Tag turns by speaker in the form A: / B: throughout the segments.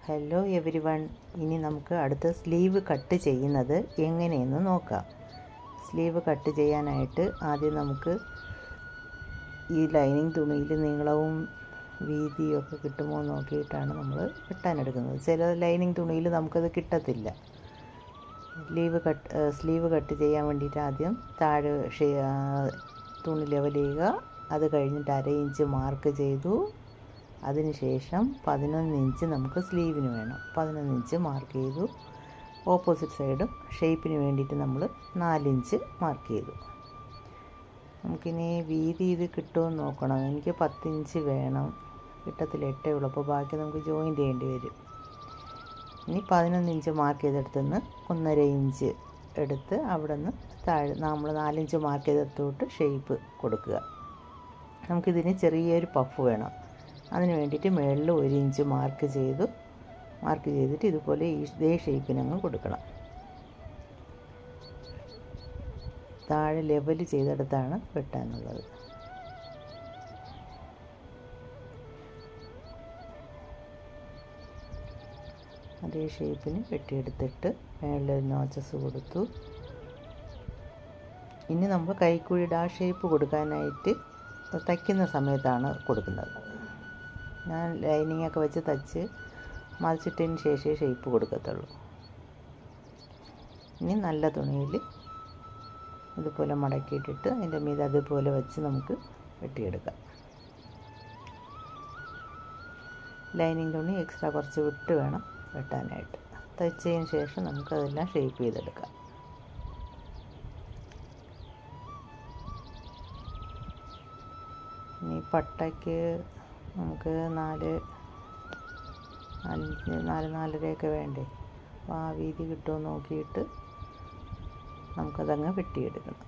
A: Hello every one, ഇനി നമുക്ക് അടുത്ത സ്ലീവ് കട്ട് ചെയ്യുന്നത് എങ്ങനെയെന്ന് നോക്കാം. സ്ലീവ് കട്ട് ചെയ്യാനായിട്ട് ആദ്യം നമുക്ക് ഈ ലൈനിങ് തുണിയിൽ നീളവും വീതിയും ഒക്കെ കിട്ടുമോ നോക്കിയിട്ടാണ് നമ്മൾ വെട്ടാനെടുക്കുന്നത്. ചില ലൈനിങ് തുണിയിൽ നമുക്കത് കിട്ടത്തില്ല. സ്ലീവ് കട്ട് ചെയ്യാൻ വേണ്ടിയിട്ട് ആദ്യം താഴെ തുണി ലെവൽ ചെയ്യുക. അത് കഴിഞ്ഞിട്ട് 1/2 ഇഞ്ച് മാർക്ക് ചെയ്തു. അതിനുശേഷം 11 ഇഞ്ച് നമുക്ക് സ്ലീവിന് വേണം. 11 ഇഞ്ച് മാർക്ക് ചെയ്തു. ഓപ്പോസിറ്റ് സൈഡും ഷേപ്പിന് വേണ്ടിയിട്ട് നമ്മൾ 4 ഇഞ്ച് മാർക്ക് ചെയ്തു. നമുക്കിനി വീതി ഇത് കിട്ടുമെന്ന് നോക്കണം. എനിക്ക് 10 ഇഞ്ച് വേണം, കിട്ടത്തില്ല, 8 ഉള്ളൂ. അപ്പോൾ ബാക്കി നമുക്ക് ജോയിൻ്റ് ചെയ്യേണ്ടി വരും. ഇനി 11 ഇഞ്ച് മാർക്ക് ചെയ്തെടുത്തുനിന്ന് 1.5 ഇഞ്ച് എടുത്ത് അവിടെ നിന്ന് താഴെ നമ്മൾ 4 ഇഞ്ച് മാർക്ക് ചെയ്തെടുത്തോട്ട് ഷേപ്പ് കൊടുക്കുക. നമുക്കിതിന് ചെറിയൊരു പഫ് വേണം. അതിന് വേണ്ടിയിട്ട് മുകളിൽ 1 ഇഞ്ച് മാർക്ക് ചെയ്തിട്ട് ഇതുപോലെ ഇതേ ഷേപ്പിനങ്ങ് കൊടുക്കണം. താഴെ ലെവൽ ചെയ്തെടുത്താണ് വെട്ടാനുള്ളത്. അതേ ഷേപ്പിന് വെട്ടിയെടുത്തിട്ട് മുകളിൽ നോച്ചസ് കൊടുത്തു. ഇനി നമ്മൾ കൈക്കുഴിയുടെ ആ ഷേപ്പ് കൊടുക്കാനായിട്ട് തയ്ക്കുന്ന സമയത്താണ് കൊടുക്കുന്നത്. ഞാൻ ലൈനിങ് ഒക്കെ വെച്ച് തയ്ച്ച് മറിച്ചിട്ടതിന് ശേഷമേ ഷേപ്പ് കൊടുക്കത്തുള്ളൂ. ഇനി നല്ല തുണിയിൽ ഇതുപോലെ മടക്കിയിട്ടിട്ട് അതിൻ്റെ മീതെ അതുപോലെ വെച്ച് നമുക്ക് വെട്ടിയെടുക്കാം. ലൈനിങ് തുണി എക്സ്ട്രാ കുറച്ച് വിട്ട് വേണം വെട്ടാനായിട്ട്. തയ്ച്ചതിന് ശേഷം നമുക്കതെല്ലാം ഷേപ്പ് ചെയ്തെടുക്കാം. ഇനി പട്ടയ്ക്ക് നമുക്ക് 4.5 വേണ്ടേ. അപ്പോൾ ആ വീതി കിട്ടുമോ നോക്കിയിട്ട് നമുക്കതങ്ങ് വെട്ടിയെടുക്കണം.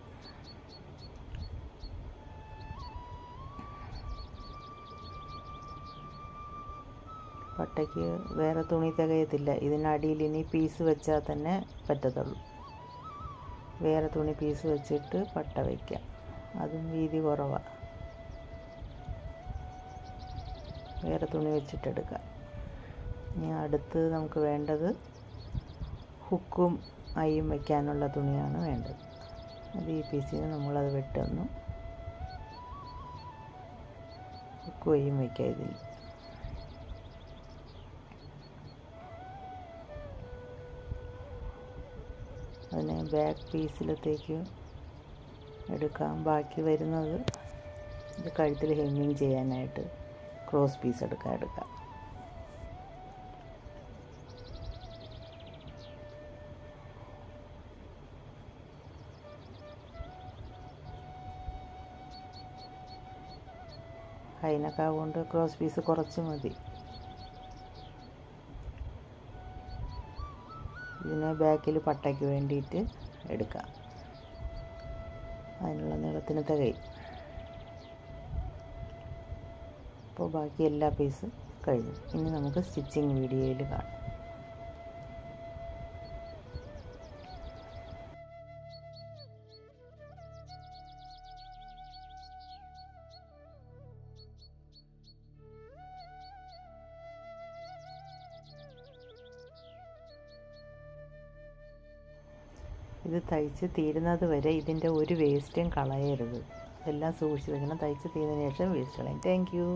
A: പട്ടയ്ക്ക് വേറെ തുണി തികയത്തില്ല. ഇതിനടിയിൽ ഇനി പീസ് വെച്ചാൽ തന്നെ പറ്റത്തുള്ളൂ. വേറെ തുണി പീസ് വെച്ചിട്ട് പട്ട വയ്ക്കാം. അതും വീതി കുറവാണ്. വേറെ തുണി വെച്ചിട്ടെടുക്കാം. ഇനി അടുത്ത് നമുക്ക് വേണ്ടത് ഹുക്കും ഐയും വയ്ക്കാനുള്ള തുണിയാണ് വേണ്ടത്. അത് ഈ പീസിന് നമ്മളത് വെട്ടുന്നു. ഹുക്കും ഐയും വയ്ക്കാം ഇതിൽ. അതിനെ ബാക്ക് പീസിലത്തേക്ക് എടുക്കാം. ബാക്കി വരുന്നത് ഇത് കഴുത്തിൽ ഹെമ്മിങ് ചെയ്യാനായിട്ട് ക്രോസ് പീസ് എടുക്കാം. ഹൈനൊക്കെ കൊണ്ട് ക്രോസ് പീസ് കുറച്ച് മതി. ഇതിനെ ബാക്കിൽ പട്ടയ്ക്ക് വേണ്ടിയിട്ട് എടുക്കാം. അതിനുള്ള നീളത്തിന് തികയും. അപ്പോൾ ബാക്കി എല്ലാ പീസും കഴിഞ്ഞു. ഇനി നമുക്ക് സ്റ്റിച്ചിങ് വീഡിയോയിൽ കാണാം. ഇത് തയ്ച്ച് തീരുന്നത് വരെ ഇതിൻ്റെ ഒരു വേസ്റ്റും കളയരുത്. എല്ലാം സൂക്ഷിച്ച് വെക്കണം. തയ്ച്ച് തീരുന്നതിന് ശേഷം വേസ്റ്റ് കളയും. Thank you.